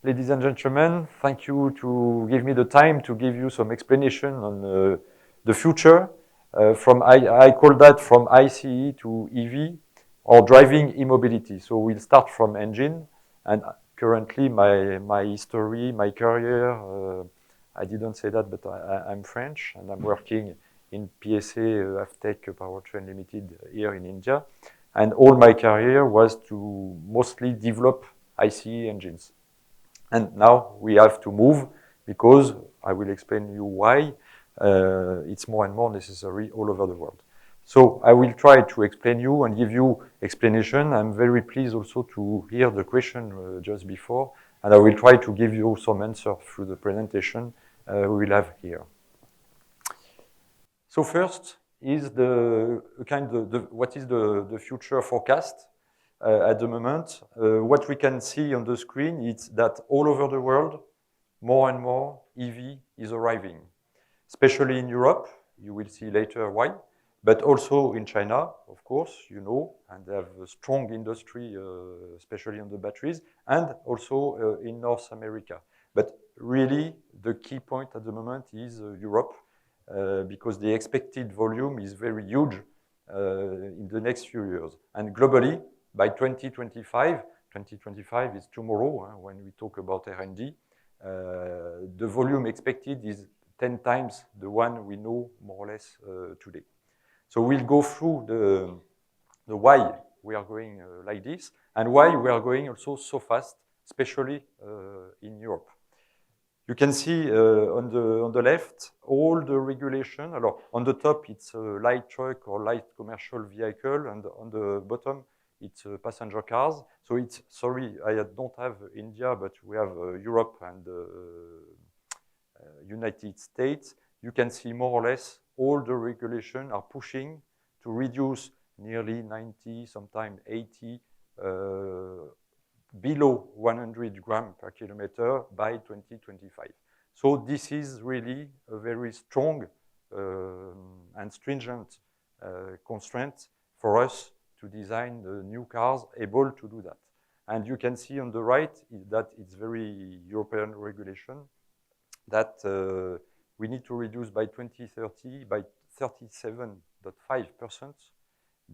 Ladies and gentlemen, thank you to give me the time to give you some explanation on the future. I call that from ICE to EV or driving e-mobility. So we'll start from engine, and currently my history, my career, I didn't say that, but I'm French and I'm working in PSA Avtech Powertrain Limited here in India. And all my career was to mostly develop ICE engines. And now we have to move because I will explain you why it's more and more necessary all over the world. So I will try to explain you and give you explanation. I'm very pleased also to hear the question just before, and I will try to give you some answer through the presentation we will have here. So first is what is the future forecast at the moment. What we can see on the screen is that all over the world, more and more EV is arriving, especially in Europe. You will see later why, but also in China, of course, you know, and they have a strong industry, especially on the batteries, and also in North America. But really, the key point at the moment is Europe, because the expected volume is very huge in the next few years. And globally, by 2025, 2025 is tomorrow when we talk about R&D, the volume expected is 10 times the one we know more or less today. So we'll go through the why we are going like this and why we are going also so fast, especially in Europe. You can see on the left all the regulation. Alors, on the top, it's a light truck or light commercial vehicle, and on the bottom, it's passenger cars. So it's, sorry, I don't have India, but we have Europe and United States. You can see more or less all the regulation are pushing to reduce nearly 90, sometimes 80, below 100 grams per kilometer by 2025. So this is really a very strong and stringent constraint for us to design the new cars able to do that. And you can see on the right that it's very European regulation that we need to reduce by 2030 by 37.5%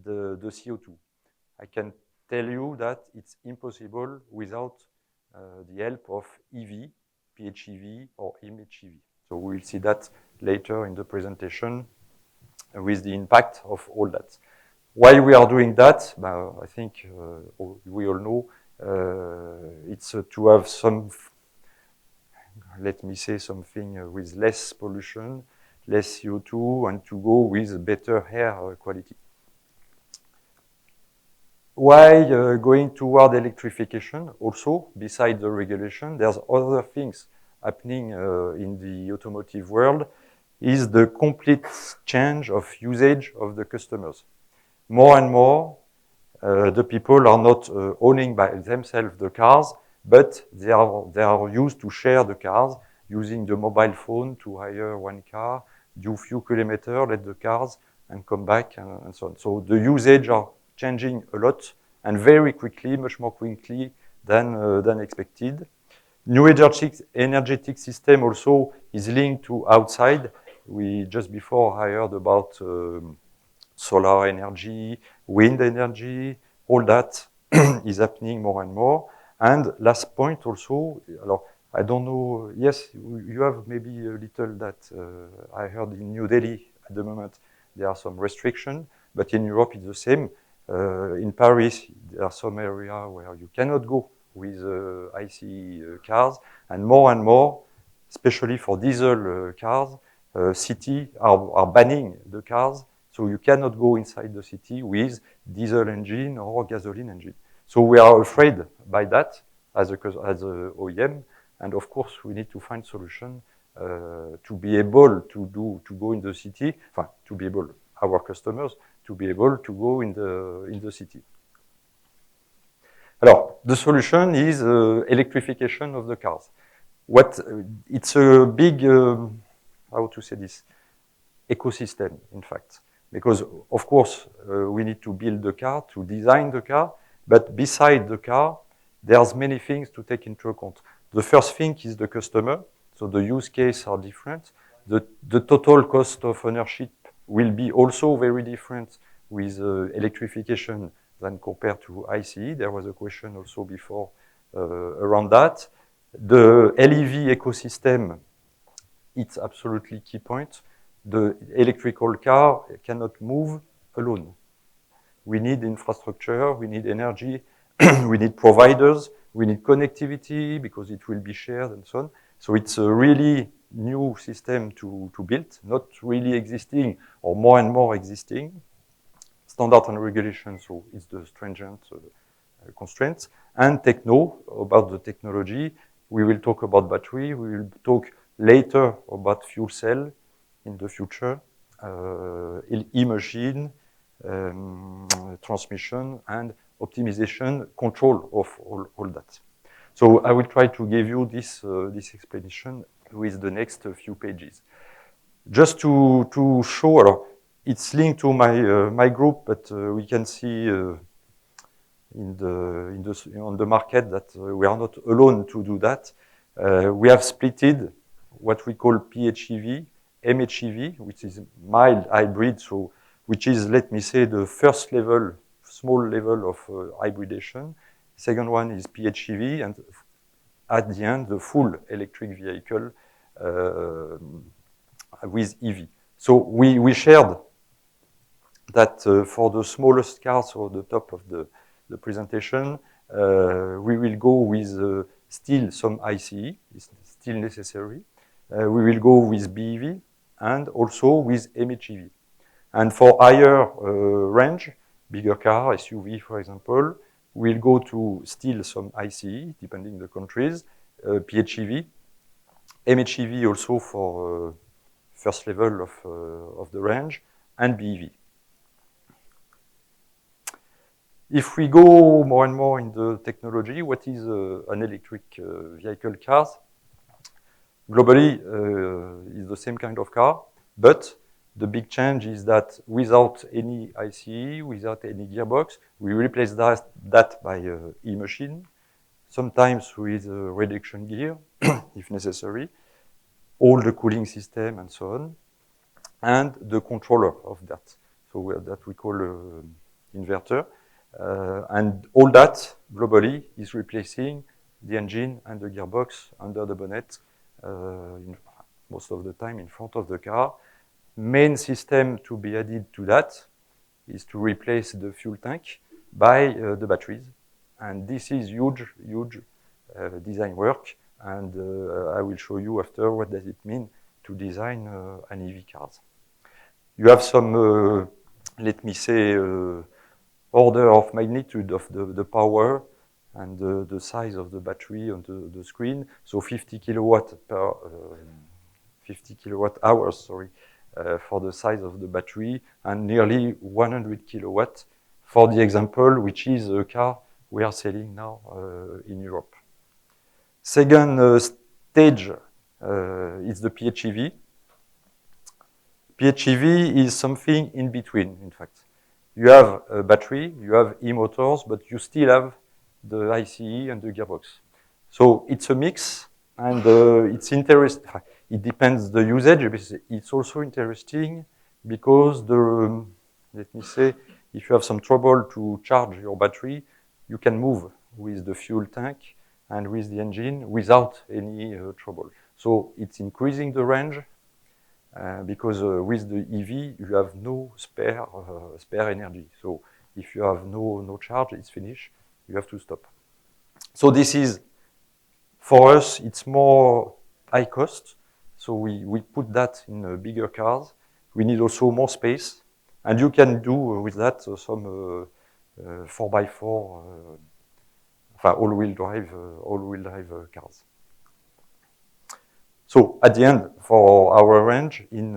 the CO2. I can tell you that it's impossible without the help of EV, PHEV, or MHEV. So we will see that later in the presentation with the impact of all that. Why we are doing that? I think we all know it's to have some, let me say something with less pollution, less CO2, and to go with better air quality. Why going toward electrification? Also, beside the regulation, there's other things happening in the automotive world, is the complete change of usage of the customers. More and more, the people are not owning by themselves the cars, but they are used to share the cars, using the mobile phone to hire one car, do a few kilometers, let the cars, and come back, and so on. So the usage are changing a lot, and very quickly, much more quickly than expected. New energetic system also is linked to outside. We just before heard about solar energy, wind energy, all that is happening more and more. And last point also, I don't know, yes, you have maybe a little that I heard in New Delhi at the moment, there are some restrictions, but in Europe it's the same. In Paris, there are some areas where you cannot go with ICE cars, and more, especially for diesel cars, cities are banning the cars, so you cannot go inside the city with diesel engine or gasoline engine. So we are afraid by that as a OEM, and of course we need to find solution to be able to go in the city, to be able, our customers, to be able to go in the city. Alors, the solution is electrification of the cars. It's a big, how to say this, ecosystem, in fact. Because, of course, we need to build the car, to design the car, but beside the car, there's many things to take into account. The first thing is the customer. So the use cases are different. The total cost of ownership will be also very different with electrification than compared to ICE. There was a question also before around that. The LEV ecosystem, it's absolutely key point. The electrical car cannot move alone. We need infrastructure, we need energy, we need providers, we need connectivity because it will be shared and so on. So it's a really new system to build, not really existing or more and more existing. Standard and regulation, so it's the stringent constraints. And techno, about the technology, we will talk about battery, we will talk later about fuel cell in the future, e-machine, transmission, and optimization, control of all that. So I will try to give you this explanation with the next few pages. Just to show, it's linked to my group, but we can see on the market that we are not alone to do that. We have splitted what we call PHEV, MHEV, which is mild hybrid, so which is, let me say, the first level, small level of hybridation. Second one is PHEV, and at the end, the full electric vehicle with EV. So we shared that for the smallest cars, or the top of the presentation, we will go with still some ICE, it's still necessary. We will go with BEV and also with MHEV. And for higher range, bigger car, SUV, for example, we'll go to still some ICE, depending the countries, PHEV, MHEV also for first level of the range, and BEV. If we go more and more in the technology, what is an electric vehicle car? Globally, is the same kind of car, but the big change is that without any ICE, without any gearbox, we replace that by e-machine, sometimes with a reduction gear, if necessary, all the cooling system and so on, and the controller of that. So that we call inverter. And all that, globally, is replacing the engine and the gearbox under the bonnet, most of the time in front of the car. Main system to be added to that is to replace the fuel tank by the batteries. And this is huge design work. And I will show you after what does it mean to design an EV cars. You have some, let me say, order of magnitude of the power and the size of the battery on the screen. So 50 kilowatt per 50 kilowatt hours, sorry, for the size of the battery, and nearly 100 kilowatt for the example, which is a car we are selling now in Europe. Second stage is the PHEV. PHEV is something in between, in fact. You have a battery, you have e-motors, but you still have the ICE and the gearbox. So it's a mix, and it's interesting. It depends the usage. It's also interesting because let me say, if you have some trouble to charge your battery, you can move with the fuel tank and with the engine without any trouble. So it's increasing the range because with the EV, you have no spare energy. So if you have no charge, it's finished. You have to stop. So this is, for us, it's more high cost. So we put that in bigger cars. We need also more space. And you can do with that some 4x4, all-wheel drive cars. So at the end, for our range in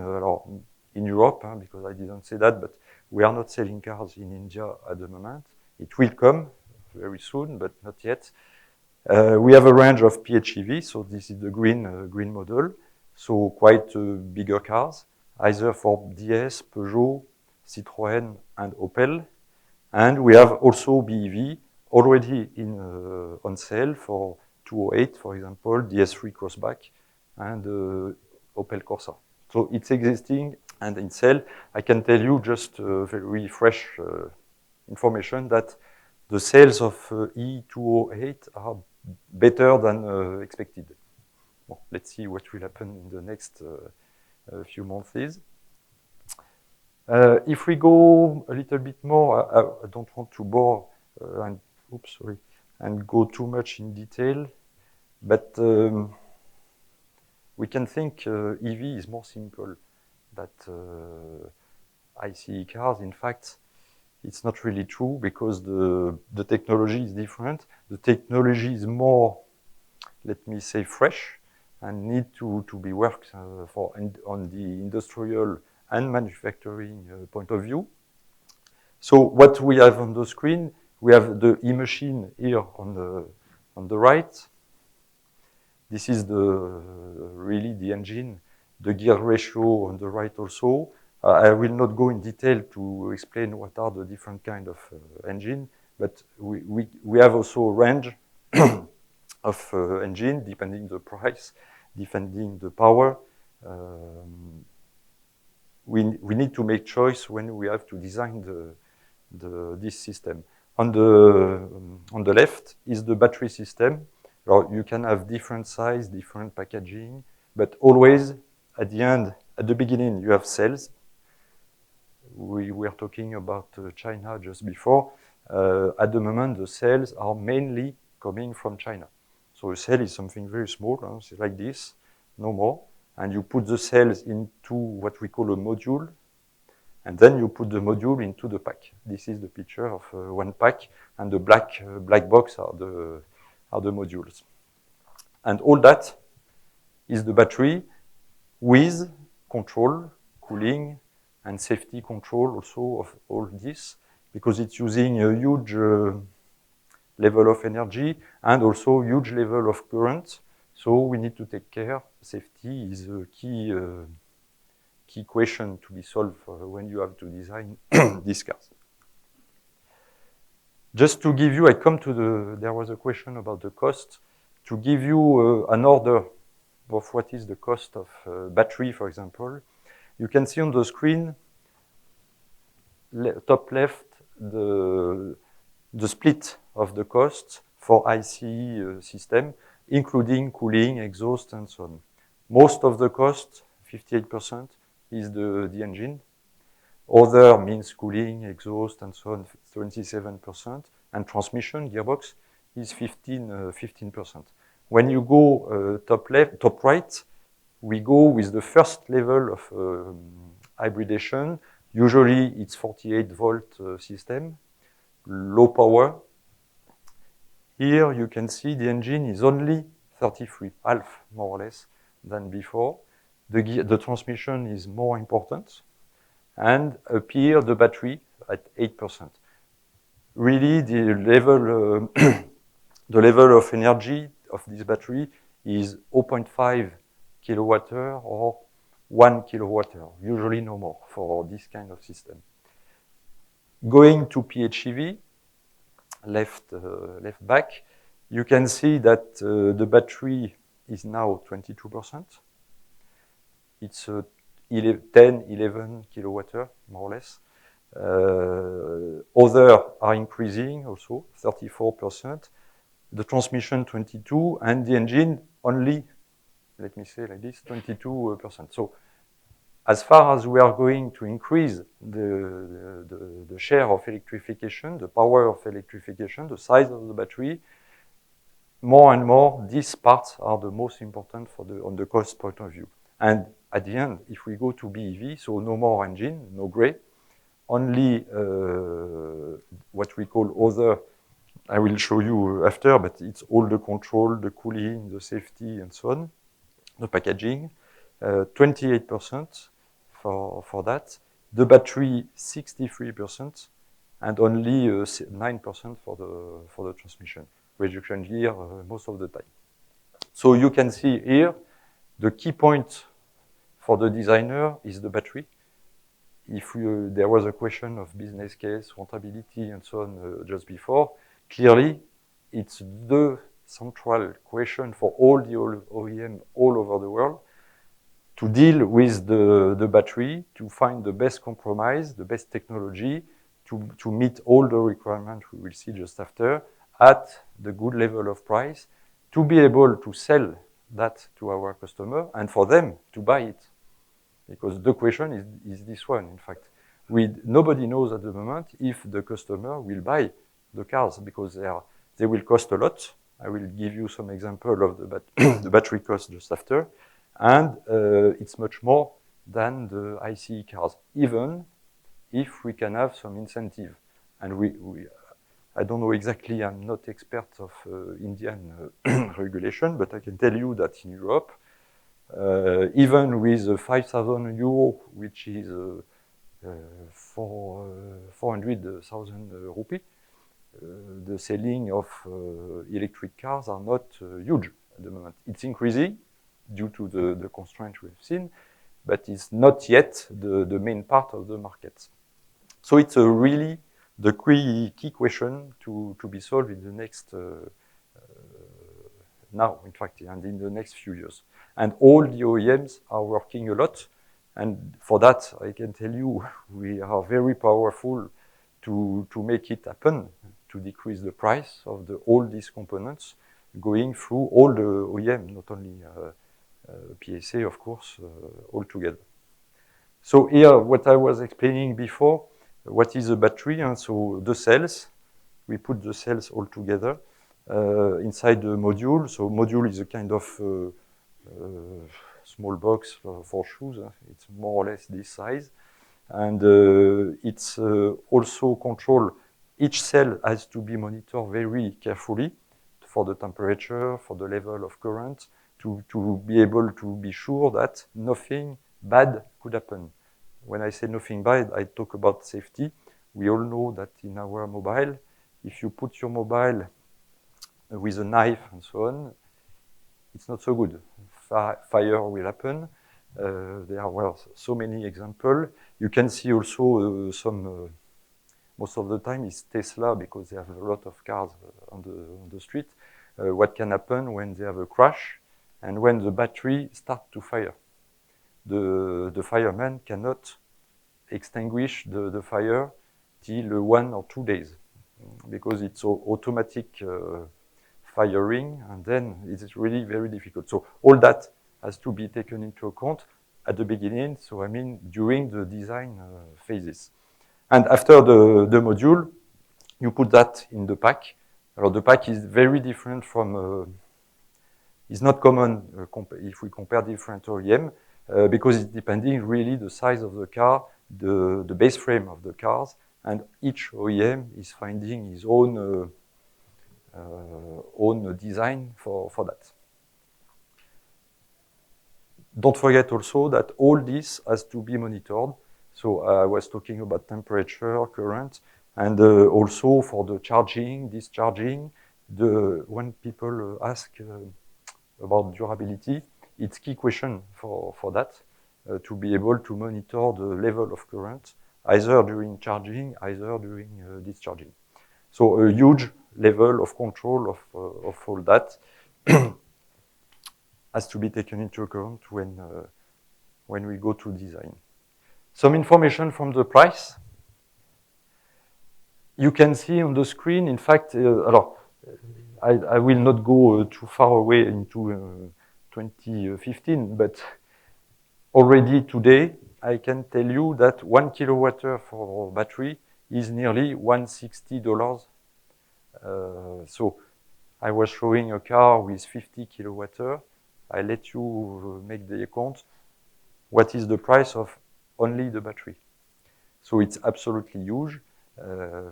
Europe, because I didn't say that, but we are not selling cars in India at the moment. It will come very soon, but not yet. We have a range of PHEV, so this is the green model. So quite bigger cars, either for DS, Peugeot, Citroën, and Opel. And we have also BEV already on sale for E208, for example, DS3 Crossback, and Opel Corsa. So it's existing, and in cell, I can tell you just very fresh information that the sales of E208 are better than expected. Well, let's see what will happen in the next few months. If we go a little bit more, I don't want to bore and go too much in detail, but we can think EV is more simple than ICE cars. In fact, it's not really true because the technology is different. The technology is more, let me say, fresh and need to be worked on the industrial and manufacturing point of view. So what we have on the screen, we have the e-machine here on the right. This is really the engine, the gear ratio on the right also. I will not go in detail to explain what are the different kind of engine, but we have also a range of engine depending the price, depending the power. We need to make choice when we have to design this system. On the left is the battery system. You can have different size, different packaging, but always at the end, at the beginning, you have cells. We were talking about China just before. At the moment, the cells are mainly coming from China. So a cell is something very small, like this, no more. And you put the cells into what we call a module, and then you put the module into the pack. This is the picture of one pack, and the black box are the modules. And all that is the battery with control, cooling, and safety control also of all this, because it's using a huge level of energy and also huge level of current. So we need to take care. Safety is a key question to be solved when you have to design these cars. Just to give you, there was a question about the cost. To give you an order of what is the cost of battery, for example, you can see on the screen, top left, the split of the costs for ICE system, including cooling, exhaust, and so on. Most of the cost, 58%, is the engine. Other means cooling, exhaust, and so on, 27%, and transmission, gearbox, is 15%. When you go top right, we go with the first level of hybridization. Usually it's 48-volt system, low power. Here you can see the engine is only 33, half more or less than before. The transmission is more important, and up here the battery at 8%. Really, the level of energy of this battery is 0.5 kWh or 1 kWh, usually no more for this kind of system. Going to PHEV, left back, you can see that the battery is now 22%. It's 10-11 kWh, more or less. Other are increasing also, 34%. The transmission 22%, and the engine only, let me say like this, 22%. So as far as we are going to increase the share of electrification, the power of electrification, the size of the battery, more and more, these parts are the most important on the cost point of view. And at the end, if we go to BEV, so no more engine, no gray, only what we call other, I will show you after, but it's all the control, the cooling, the safety, and so on, the packaging, 28% for that. The battery, 63%, and only 9% for the transmission. Reduction gear most of the time. So you can see here, the key point for the designer is the battery. If there was a question of business case, rentability, and so on just before, clearly it's the central question for all the OEM all over the world, to deal with the battery, to find the best compromise, the best technology, to meet all the requirements we will see just after, at the good level of price, to be able to sell that to our customer, and for them to buy it. Because the question is this one, in fact. Nobody knows at the moment if the customer will buy the cars, because they will cost a lot. I will give you some example of the battery cost just after. And it's much more than the ICE cars, even if we can have some incentive. And I don't know exactly, I'm not expert of Indian regulation, but I can tell you that in Europe, even with 5,000 euro, which is 400,000 rupee, the selling of electric cars are not huge at the moment. It's increasing due to the constraints we've seen, but it's not yet the main part of the market. So it's really the key question to be solved in the next, now, in fact, and in the next few years. And all the OEMs are working a lot. And for that, I can tell you, we are very powerful to make it happen, to decrease the price of all these components, going through all the OEM, not only PSA, of course, all together. So here, what I was explaining before, what is a battery? And so the cells, we put the cells all together inside the module. So module is a kind of small box for shoes. It's more or less this size. And it's also controlled. Each cell has to be monitored very carefully for the temperature, for the level of current, to be able to be sure that nothing bad could happen. When I say nothing bad, I talk about safety. We all know that in our mobile, if you put your mobile with a knife and so on, it's not so good. Fire will happen. There are so many examples. You can see also most of the time it's Tesla, because they have a lot of cars on the street. What can happen when they have a crash and when the battery starts to fire? The fireman cannot extinguish the fire till 1 or 2 days, because it's automatic firing, and then it's really very difficult. So all that has to be taken into account at the beginning, so I mean during the design phases. And after the module, you put that in the pack. The pack is very different from, it's not common if we compare different OEM, because it's depending really the size of the car, the base frame of the cars, and each OEM is finding his own design for that. Don't forget also that all this has to be monitored. So I was talking about temperature, current, and also for the charging, discharging. When people ask about durability, it's key question for that, to be able to monitor the level of current, either during charging, either during discharging. So a huge level of control of all that has to be taken into account when we go to design. Some information from the price. You can see on the screen, in fact, I will not go too far away into 2015, but already today, I can tell you that 1 kilowatt-hour for battery is nearly $160. So I was showing a car with 50 kilowatt-hour. I let you make the account. What is the price of only the battery? So it's absolutely huge.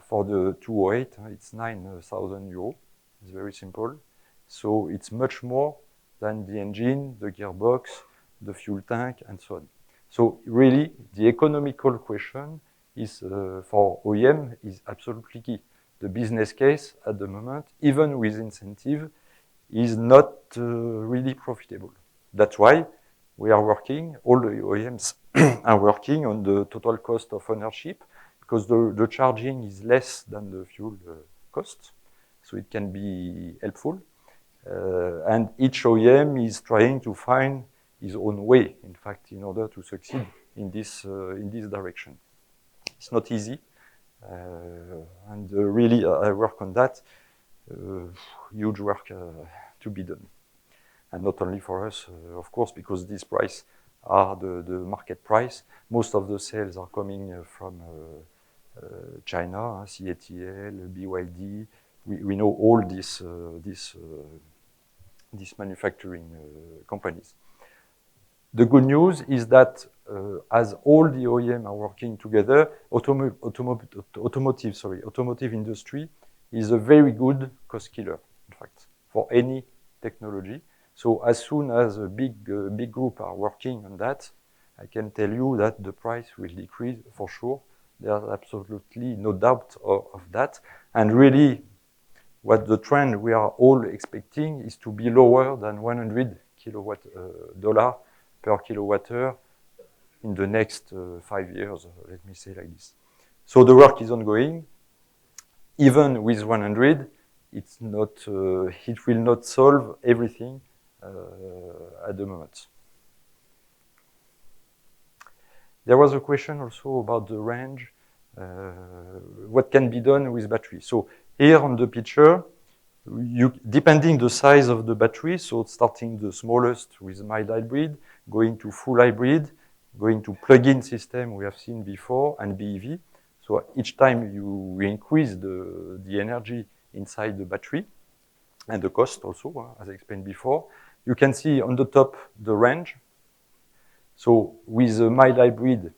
For the 208, it's 9,000 euros. It's very simple. So it's much more than the engine, the gearbox, the fuel tank, and so on. So really, the economical question is for OEM is absolutely key. The business case at the moment, even with incentive, is not really profitable. That's why we are working, all the OEMs are working on the total cost of ownership, because the charging is less than the fuel cost, so it can be helpful. And each OEM is trying to find his own way, in fact, in order to succeed in this direction. It's not easy, and really I work on that. Huge work to be done. And not only for us, of course, because these prices are the market price. Most of the sales are coming from China, CATL, BYD. We know all these manufacturing companies. The good news is that as all the OEM are working together, automotive industry is a very good cost killer, in fact, for any technology. So as soon as a big group are working on that, I can tell you that the price will decrease for sure. There's absolutely no doubt of that. And really, what the trend we are all expecting is to be lower than $100 per kilowattheure in the next 5 years, let me say like this. So the work is ongoing. Even with 100, it will not solve everything at the moment. There was a question also about the range, what can be done with battery. So here on the picture, depending the size of the battery, so starting the smallest with mild hybrid, going to full hybrid, going to plug-in system we have seen before, and BEV. So each time you increase the energy inside the battery, and the cost also, as I explained before, you can see on the top the range. So with a mild hybrid,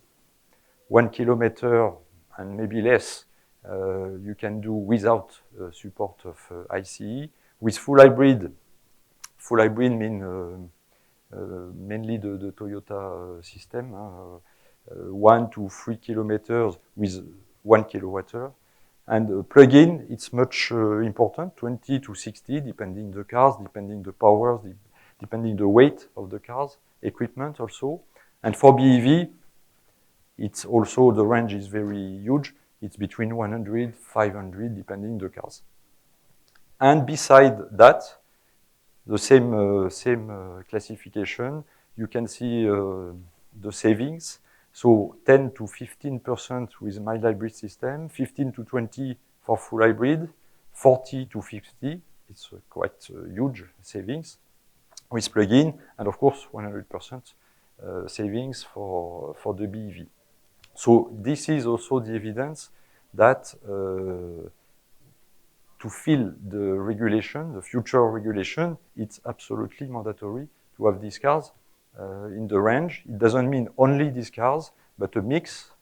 1 kilometer and maybe less, you can do without support of ICE. With full hybrid means mainly the Toyota system, 1 to 3 kilometers with 1 kilowattheure. And plug-in, it's much important, 20 to 60, depending the cars, depending the powers, depending the weight of the cars, equipment also. And for BEV, it's also, the range is very huge. It's between 100, 500, depending the cars. And beside that, the same classification, you can see the savings. So 10 to 15% with mild hybrid system, 15 to 20 for full hybrid, 40 to 50, it's quite huge savings with plug-in, and of course 100% savings for the BEV. So this is also the evidence that to fill the regulation, the future regulation, it's absolutely mandatory to have these cars in the range. It doesn't mean only these cars, but a mix,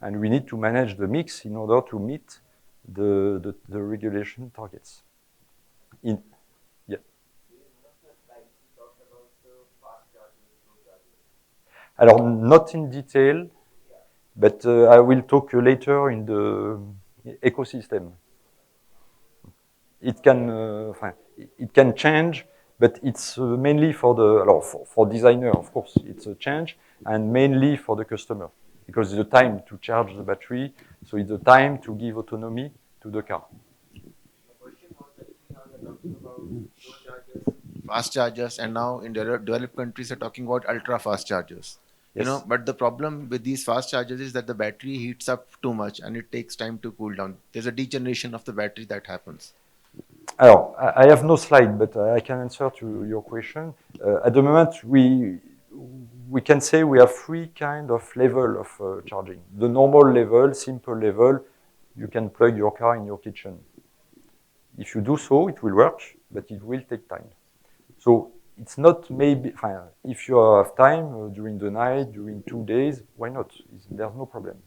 and we need to manage the mix in order to meet the regulation targets. Yeah. Alors, not in detail, but I will talk later in the ecosystem. It can change, but it's mainly for for designer, of course, it's a change, and mainly for the customer, because it's the time to charge the battery, so it's the time to give autonomy to the car. Fast chargers, and now in developed countries are talking about ultra fast chargers. Yes. You know, but the problem with these fast chargers is that the battery heats up too much and it takes time to cool down. There's a degeneration of the battery that happens. Alors, I have no slide, but I can answer to your question. At the moment, we can say we have 3 kind of level of charging. The normal level, simple level, you can plug your car in your kitchen. If you do so, it will work, but it will take time. So it's not maybe, if you have time during the night, during 2 days, why not? There's no problem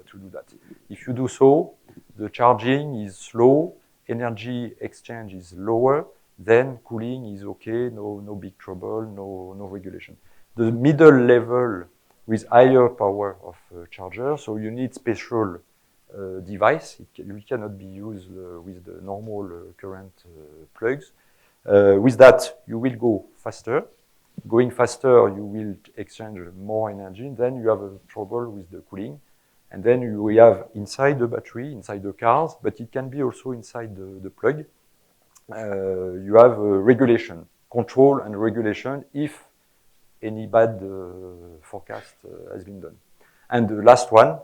to do that. If you do so, the charging is slow, energy exchange is lower, then cooling is okay, no big trouble, no regulation. The middle level with higher power of charger, so you need special device. It cannot be used with the normal current plugs. With that, you will go faster. Going faster, you will exchange more energy. Then you have a trouble with the cooling. And then we have inside the battery, inside the cars, but it can be also inside the plug. you have regulation, control and regulation if any bad forecast has been done. And the last one,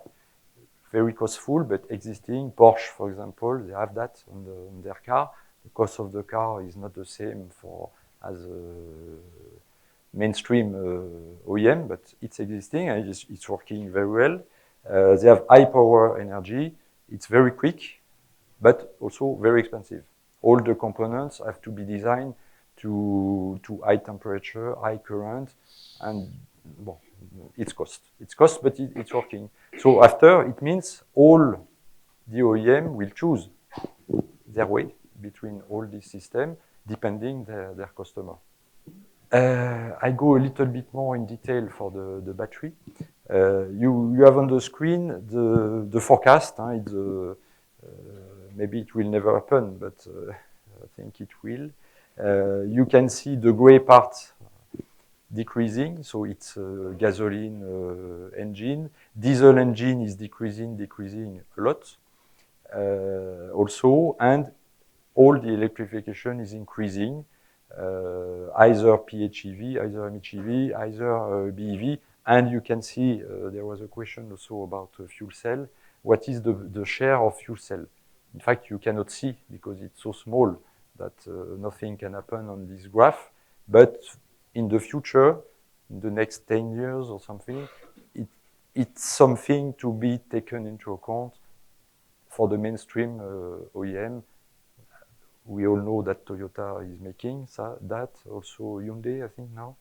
very costful but existing, Porsche, for example, they have that on their car. The cost of the car is not the same as mainstream OEM, but it's existing and it's working very well. They have high power energy. It's very quick, but also very expensive. All the components have to be designed to high temperature, high current, and well, it's cost. It's cost, but it's working. So after, it means all the OEM will choose their way between all these systems, depending their customer. I go a little bit more in detail for the battery. You have on the screen the forecast. Maybe it will never happen, but I think it will. You can see the gray part decreasing, so it's gasoline engine. Diesel engine is decreasing a lot also, and all the electrification is increasing, either PHEV, either MHEV, either BEV. And you can see there was a question also about fuel cell. What is the share of fuel cell? In fact, you cannot see because it's so small that nothing can happen on this graph. But in the future, in the next 10 years or something, it's something to be taken into account for the mainstream OEM. We all know that Toyota is making that, also Hyundai, I think now.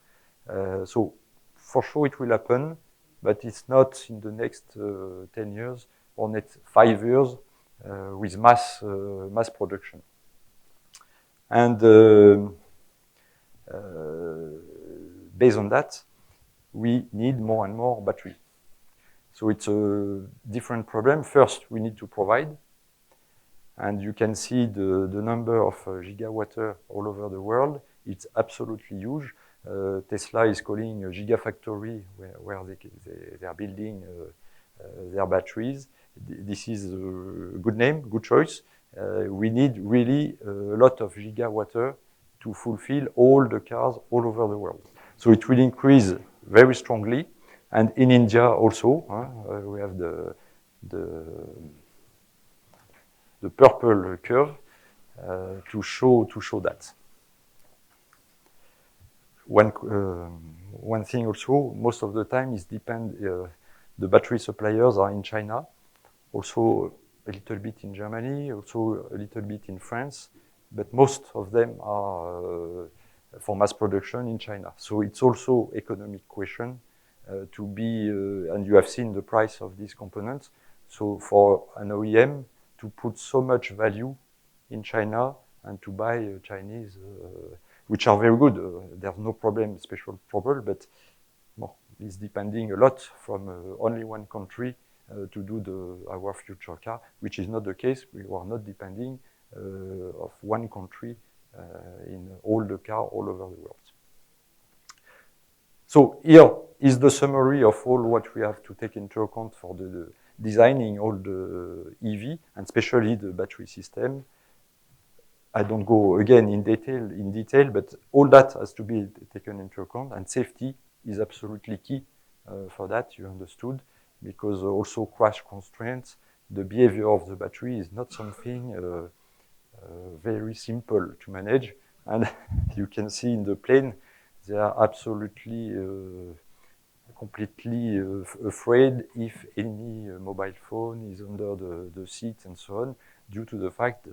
So for sure it will happen, but it's not in the next 10 years or next 5 years with mass production. And based on that, we need more and more battery. So it's a different problem. First, we need to provide. And you can see the number of gigawatt all over the world. It's absolutely huge. Tesla is calling a gigafactory where they are building their batteries. This is a good name, good choice. We need really a lot of gigawatt to fulfill all the cars all over the world. So it will increase very strongly. And in India also, we have the purple curve to show that. One thing also, most of the time is the battery suppliers are in China, also a little bit in Germany, also a little bit in France, but most of them are for mass production in China. So it's also economic question to be, and you have seen the price of these components. So for an OEM to put so much value in China and to buy Chinese, which are very good, there's no problem, special problem, but well, it's depending a lot from only one country to do our future car, which is not the case. We are not depending of one country in all the car all over the world. So here is the summary of all what we have to take into account for the designing all the EV and especially the battery system. I don't go again in detail, but all that has to be taken into account, and safety is absolutely key for that. You understood, because also crash constraints, the behavior of the battery is not something very simple to manage, and you can see in the plane they are absolutely completely afraid if any mobile phone is under the seat and so on, due to the fact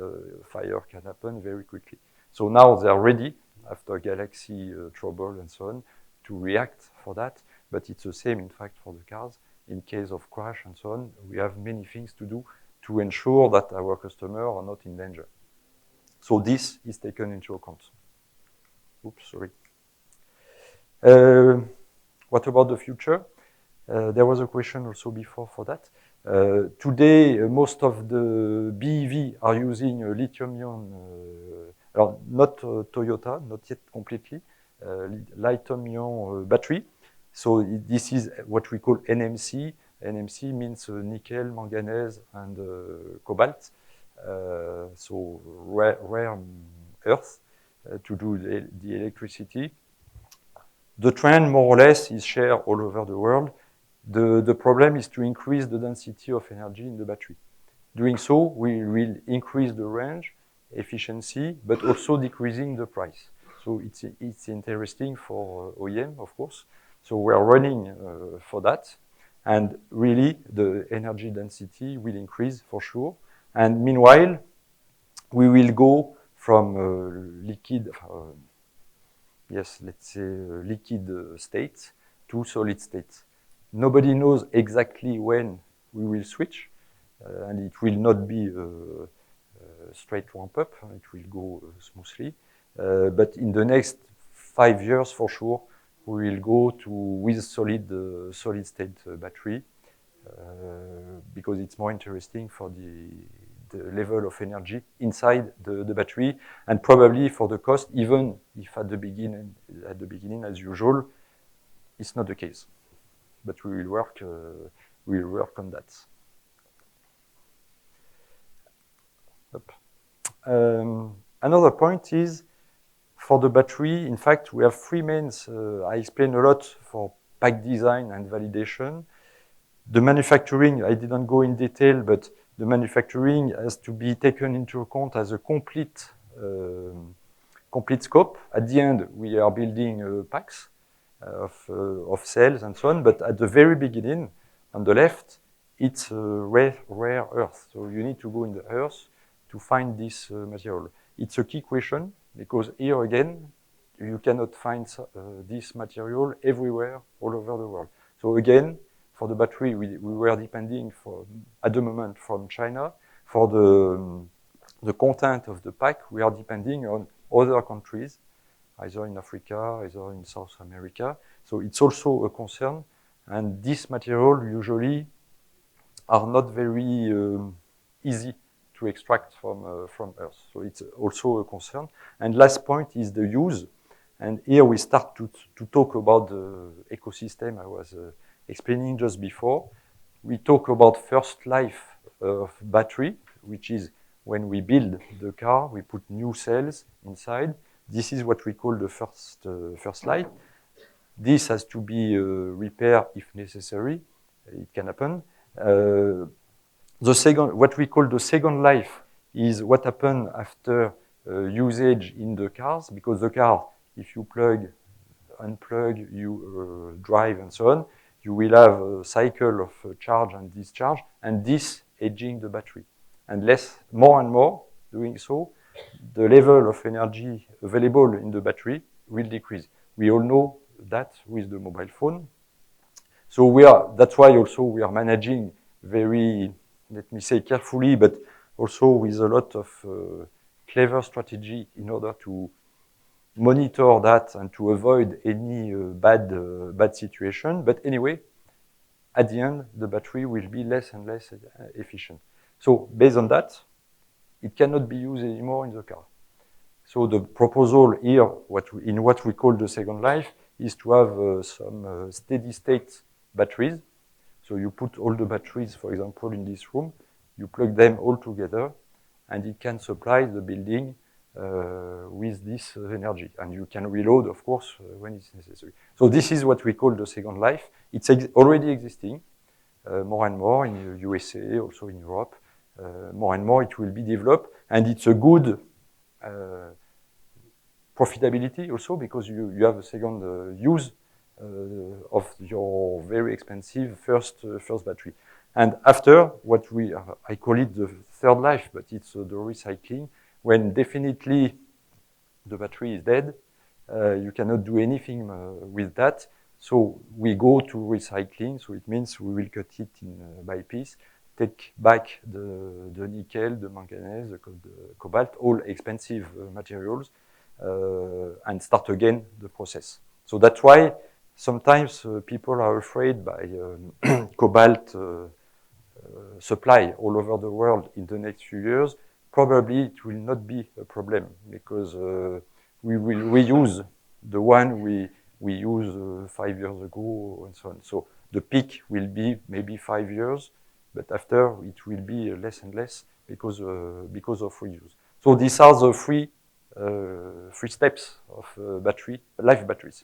fire can happen very quickly. So now they are ready, after Galaxy trouble and so on, to react for that, but it's the same in fact for the cars. In case of crash and so on, we have many things to do to ensure that our customers are not in danger. So this is taken into account. Oops, sorry. What about the future? There was a question also before for that. Today, most of the BEV are using lithium-ion, not Toyota, not yet completely, lithium-ion battery. So this is what we call NMC. NMC means nickel, manganese, and cobalt. So rare Earth to do the electricity. The trend, more or less, is shared all over the world. The problem is to increase the density of energy in the battery. Doing so, we will increase the range, efficiency, but also decreasing the price. So it's interesting for OEM, of course. So we are running for that. And really, the energy density will increase for sure. And meanwhile, we will go from liquid, let's say liquid states to solid states. Nobody knows exactly when we will switch, and it will not be a straight ramp up. It will go smoothly. But in the next 5 years, for sure, we will go to with solid state battery because it's more interesting for the level of energy inside the battery, and probably for the cost, even if at the beginning, as usual, it's not the case. But we will work on that. Another point is for the battery. In fact, we have 3 mains. I explained a lot for pack design and validation. The manufacturing, I didn't go in detail, but the manufacturing has to be taken into account as a complete scope. At the end, we are building packs of cells and so on, but at the very beginning, on the left, it's rare earth. So you need to go in the earth to find this material. It's a key question because here again, you cannot find this material everywhere, all over the world. So again, for the battery, we were depending at the moment from China. For the content of the pack, we are depending on other countries, either in Africa, either in South America. So it's also a concern. And this material usually are not very easy to extract from Earth. So it's also a concern. And last point is the use. And here we start to talk about the ecosystem I was explaining just before. We talk about first life of battery, which is when we build the car, we put new cells inside. This is what we call the first life. This has to be repaired if necessary. It can happen. What we call the second life is what happens after usage in the cars, because the car, if you unplug, you drive and so on, you will have a cycle of charge and discharge, and this aging the battery. And more and more, doing so, the level of energy available in the battery will decrease. We all know that with the mobile phone. So that's why also we are managing very, let me say carefully, but also with a lot of clever strategy in order to monitor that and to avoid any bad situation. But anyway, at the end, the battery will be less and less efficient. So based on that, it cannot be used anymore in the car. So the proposal here, in what we call the second life, is to have some steady state batteries. So you put all the batteries, for example, in this room, you plug them all together, and it can supply the building with this energy. And you can reload, of course, when it's necessary. So this is what we call the second life. It's already existing more and more in the USA, also in Europe. More and more it will be developed, and it's a good profitability also because you have a second use of your very expensive first battery. And after, I call it the third life, but it's the recycling, when definitely the battery is dead, you cannot do anything with that. So we go to recycling, so it means we will cut it by piece, take back the nickel, the manganese, the cobalt, all expensive materials, and start again the process. So that's why sometimes people are afraid by cobalt supply all over the world in the next few years. Probably it will not be a problem because we will reuse the one we used 5 years ago and so on. So the peak will be maybe 5 years, but after it will be less and less because of reuse. So these are the three three steps of life batteries.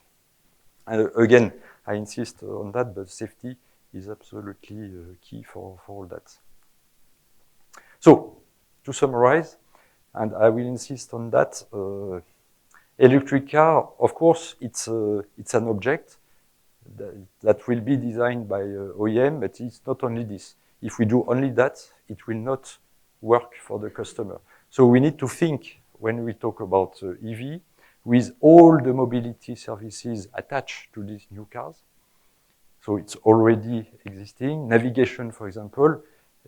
And again, I insist on that, but safety is absolutely key for all that. So, to summarize, and I will insist on that, electric car, of course, it's an object that will be designed by OEM, but it's not only this. If we do only that, it will not work for the customer. So we need to think, when we talk about EV, with all the mobility services attached to these new cars. So it's already existing. Navigation, for example,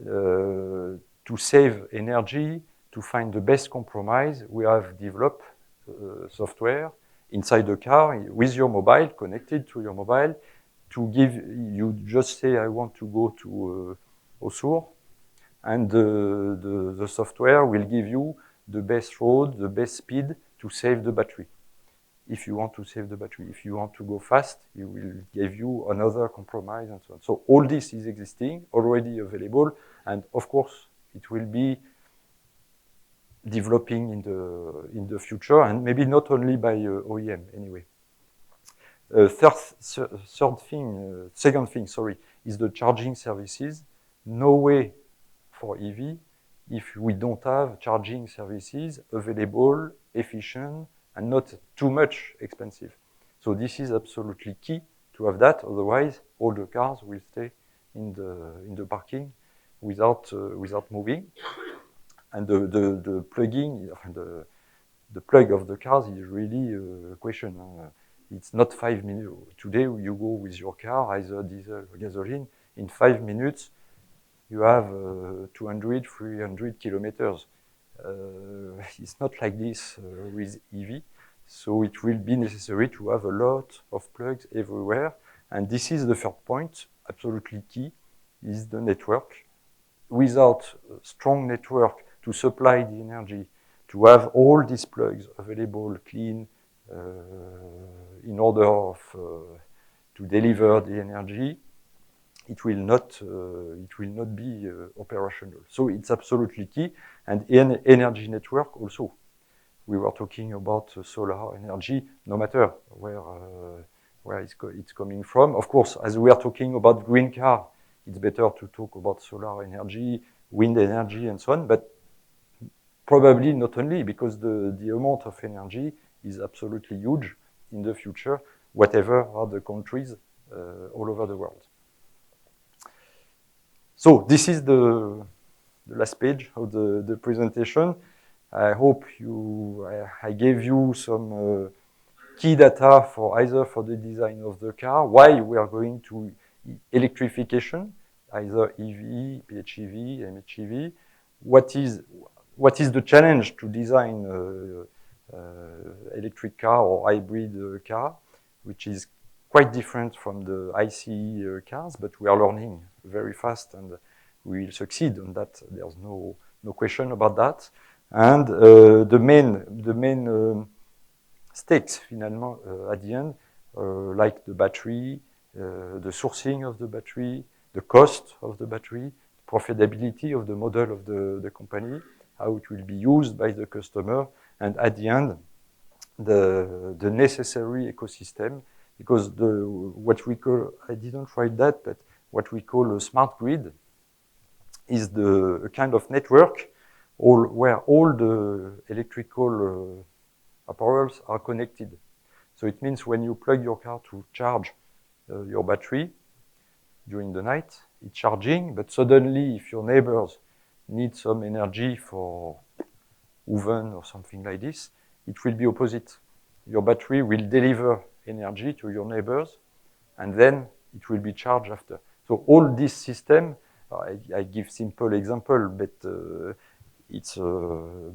to save energy, to find the best compromise, we have developed software inside the car with your mobile, connected to your mobile, to give, you just say, I want to go to Osur, and the software will give you the best road, the best speed to save the battery. If you want to save the battery, if you want to go fast, it will give you another compromise and so on. So all this is existing, already available, and of course it will be developing in the future, and maybe not only by OEM anyway. Second thing, is the charging services. No way for EV if we don't have charging services available, efficient, and not too much expensive. So this is absolutely key to have that. Otherwise, all the cars will stay in the parking without moving. And the plugging, the plug of the cars is really a question. It's not 5 minutes. Today, you go with your car, either diesel or gasoline, in 5 minutes, you have 200, 300 kilometers. It's not like this with EV. So it will be necessary to have a lot of plugs everywhere. And this is the third point, absolutely key, is the network. Without a strong network to supply the energy, to have all these plugs available, clean, in order to deliver the energy, it will not be operational. So it's absolutely key. And energy network also. We were talking about solar energy, no matter where it's coming from. Of course, as we are talking about green car, it's better to talk about solar energy, wind energy, and so on. But probably not only, because the amount of energy is absolutely huge in the future, whatever are the countries all over the world. So this is the last page of the presentation. I hope I gave you some key data for either for the design of the car, why we are going to electrification, either EV, PHEV, MHEV. What is the challenge to design electric car or hybrid car, which is quite different from the ICE cars, but we are learning very fast and we will succeed on that. There's no question about that. And the main stakes, finalement, at the end, like the battery, the sourcing of the battery, the cost of the battery, profitability of the model of the company, how it will be used by the customer, and at the end, the necessary ecosystem, because what we call, I didn't write that, but what we call a smart grid is a kind of network where all the electrical apparels are connected. So it means when you plug your car to charge your battery during the night, it's charging, but suddenly if your neighbors need some energy for oven or something like this, it will be opposite. Your battery will deliver energy to your neighbors, and then it will be charged after. So all this system, I give simple example, but it's a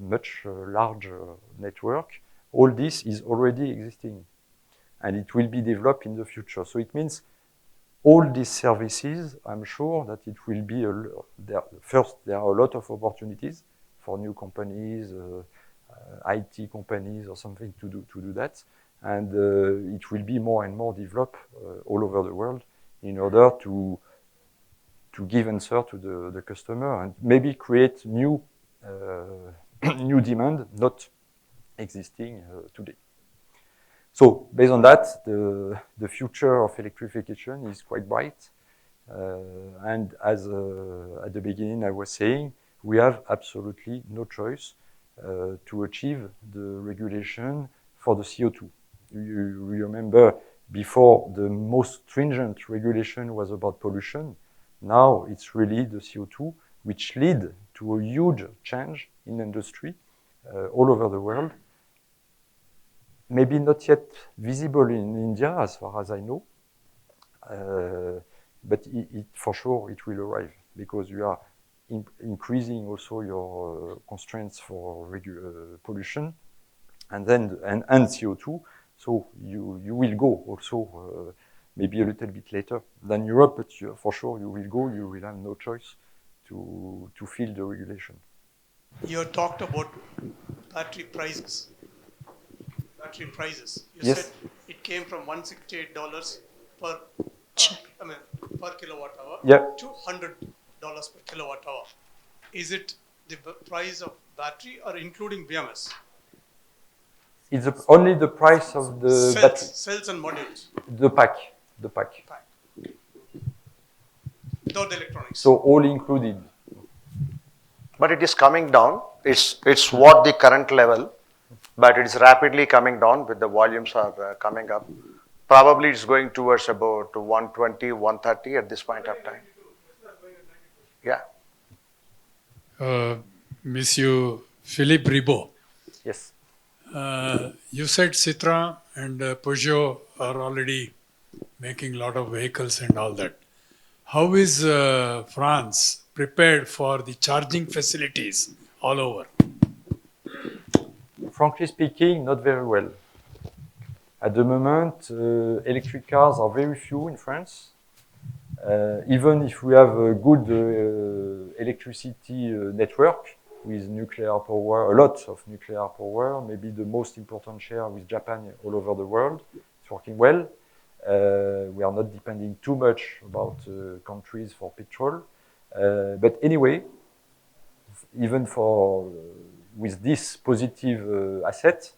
much larger network. All this is already existing, and it will be developed in the future. So it means all these services, I'm sure that it will be, first, there are a lot of opportunities for new companies, IT companies or something to do that. And it will be more and more developed all over the world in order to give answer to the customer and maybe create new new demand, not existing today. So based on that, the future of electrification is quite bright. And as at the beginning I was saying, we have absolutely no choice to achieve the regulation for the CO2. You remember before the most stringent regulation was about pollution. Now it's really the CO2, which lead to a huge change in industry all over the world. Maybe not yet visible in India, as far as I know, but for sure it will arrive because you are increasing also your constraints for pollution, and then and CO2. So you will go also maybe a little bit later than Europe, but for sure you will go. You will have no choice to fill the regulation. You talked about battery prices. Battery prices. You Yes. said it came from $168 per, per kilowatt hour Yeah. to $100 per kilowatt hour. Is it the price of battery or including BMS? It's only the price of the battery. Cells and modules. The pack. Pack. Without the electronics. So all included. But it is coming down. It's what the current level, but it is rapidly coming down with the volumes are coming up. Probably it's going towards about 120, 130 at this point of time. Yeah. Monsieur Philippe Ribot, Yes. you said Citroën and Peugeot are already making a lot of vehicles and all that. How is France prepared for the charging facilities all over? Frankly speaking, not very well. At the moment, electric cars are very few in France. Even if we have a good electricity network with nuclear power, a lot of nuclear power, maybe the most important share with Japan all over the world, it's working well. We are not depending too much about countries for petrol. But anyway, even for with this positive asset,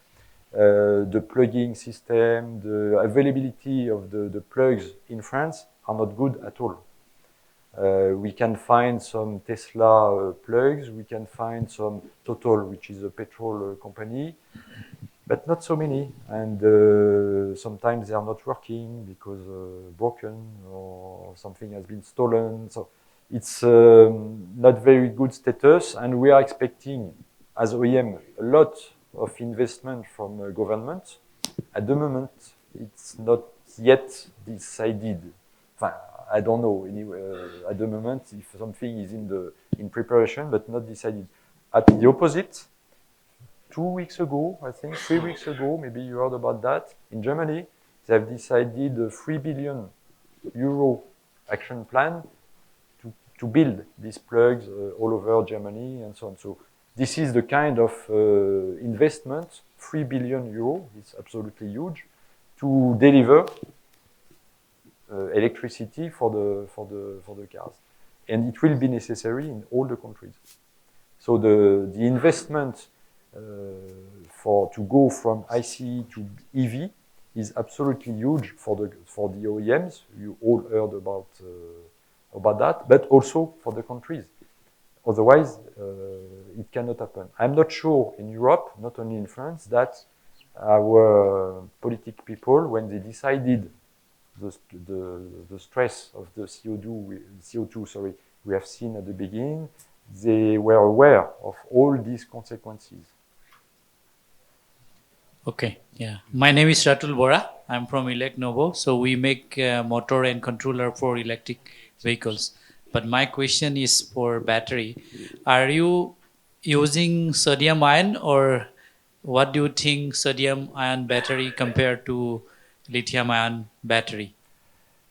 the plugging system, the availability of the plugs in France are not good at all. We can find some Tesla plugs, we can find some Total, which is a petrol company, but not so many. And sometimes they are not working because broken or something has been stolen. So it's not very good status, and we are expecting, as OEM, a lot of investment from government. At the moment, it's not yet decided. I don't know. Anyway, at the moment, if something is in preparation but not decided. At the opposite, 2 weeks ago, I think 3 weeks ago, maybe you heard about that. In Germany, they have decided a 3 billion euro action plan to build these plugs all over Germany and so on. So this is the kind of investment, 3 billion euro, it's absolutely huge, to deliver electricity for the cars. And it will be necessary in all the countries. So the investment to go from ICE to EV is absolutely huge for the OEMs. You all heard about that, but also for the countries. Otherwise, it cannot happen. I'm not sure in Europe, not only in France, that our political people, when they decided the stress of the CO2 we have seen at the beginning, they were aware of all these consequences. Okay, yeah. My name is Ratul Bora. I'm from Elect Novo. So we make motor and controller for electric vehicles. But my question is for battery. Are you using sodium ion, or what do you think sodium ion battery compared to lithium ion battery?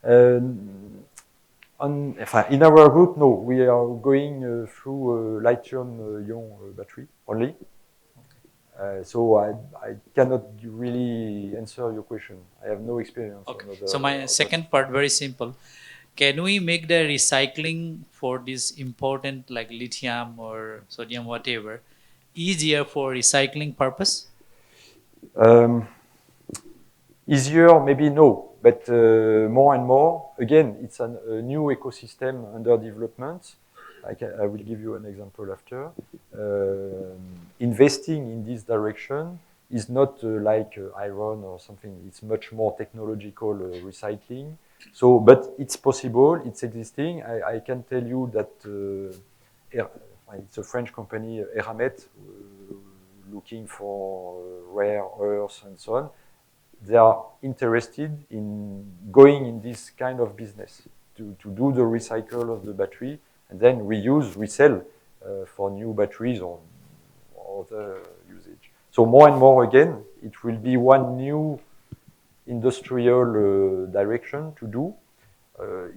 In our group, no, we are going through lithium-ion battery only. So I cannot really answer your question. I have no experience. Okay. So my second part, very simple. Can we make the recycling for this important like lithium or sodium, whatever, easier for recycling purpose? Easier, maybe no, but more and more. Again, it's a new ecosystem under development. I will give you an example after. Investing in this direction is not like iron or something. It's much more technological recycling. So, but it's possible. It's existing. I can tell you that it's a French company, Eramet, looking for rare earths and so on. They are interested in going in this kind of business to do the recycle of the battery and then reuse, resell for new batteries or other usage. So more and more again, it will be one new industrial direction to do.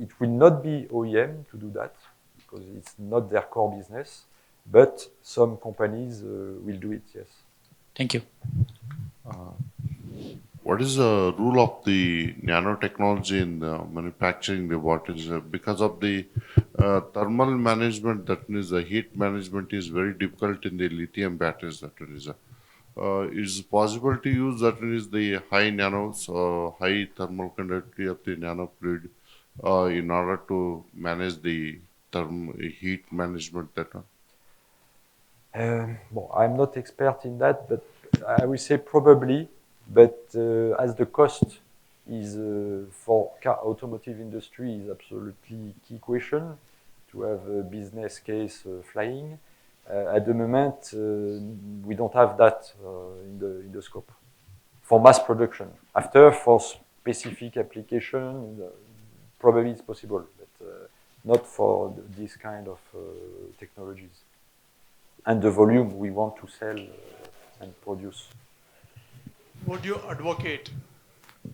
It will not be OEM to do that because it's not their core business, but some companies will do it, yes. Thank you. What is the role of the nanotechnology in the manufacturing the batteries? Because of the thermal management, that means the heat management is very difficult in the lithium batteries. That is it possible to use that is the high nanos, high thermal conductivity of the nanofluid in order to manage the heat management that one? Well, I'm not expert in that, but I will say probably. But as the cost is for automotive industry is absolutely key question to have a business case flying. At the moment, we don't have that in the scope for mass production. After, for specific application, probably it's possible, but not for this kind of technologies and the volume we want to sell and produce. Would you advocate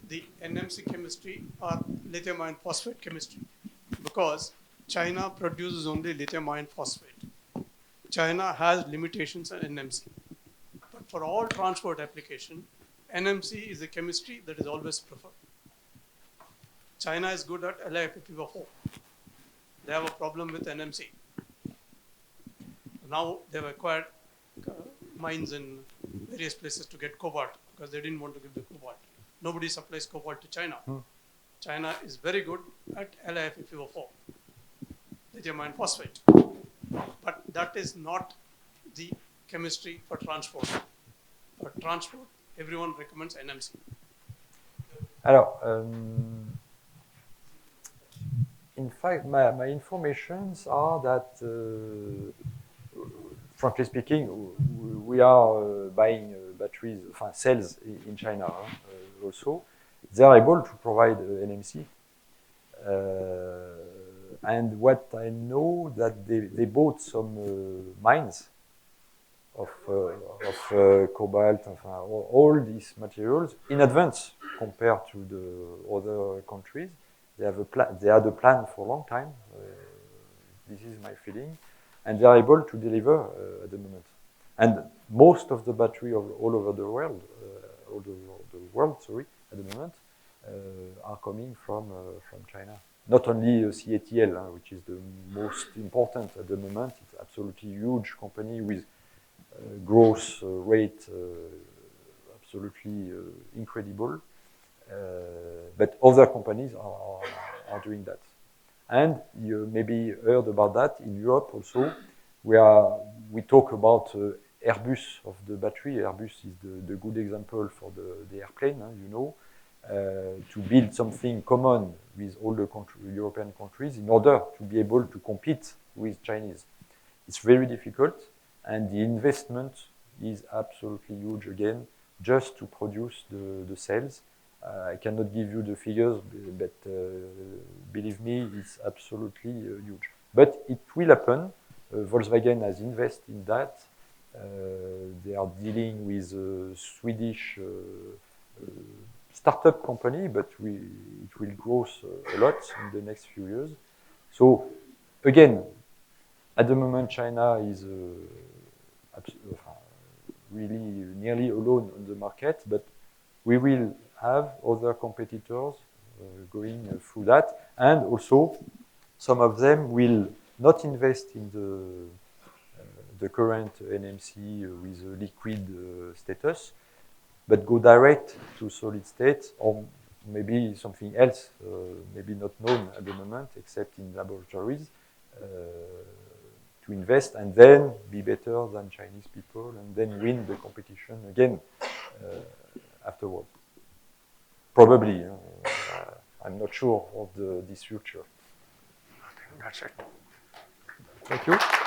the NMC chemistry or lithium iron phosphate chemistry? Because China produces only lithium iron phosphate. China has limitations on NMC. But for all transport application, NMC is a chemistry that is always preferred. China is good at LiFePO4. They have a problem with NMC. Now they've acquired mines in various places to get cobalt because they didn't want to give the cobalt. Nobody supplies cobalt to China. China is very good at LiFePO4, lithium iron phosphate. But that is not the chemistry for transport. For transport, everyone recommends NMC. Alors, in fact, my informations are that, frankly speaking, we are buying batteries, cells in China also. They are able to provide NMC. And what I know that they bought some mines of cobalt, all these materials in advance compared to the other countries. They have they had a plan for a long time. This is my feeling, and they are able to deliver at the moment. And most of the battery all over the world, at the moment, are coming from China. Not only CATL, which is the most important at the moment. It's absolutely huge company with growth rate absolutely incredible. But other companies are doing that. And you maybe heard about that in Europe also. We talk about Airbus of the battery. Airbus is the good example for the airplane, you know. To build something common with all the European countries in order to be able to compete with Chinese. It's very difficult, and the investment is absolutely huge again, just to produce the cells. I cannot give you the figures, but believe me, it's absolutely huge. But it will happen. Volkswagen has invested in that. They are dealing with a Swedish startup company, but it will grow a lot in the next few years. So again, at the moment, China is really nearly alone on the market, but we will have other competitors going through that, and also some of them will not invest in the current NMC with a liquid status. but go direct to solid state, or maybe something else, maybe not known at the moment, except in laboratories, to invest and then be better than Chinese people and then win the competition again afterwards. Probably. I'm not sure of this future. That's it. Thank you.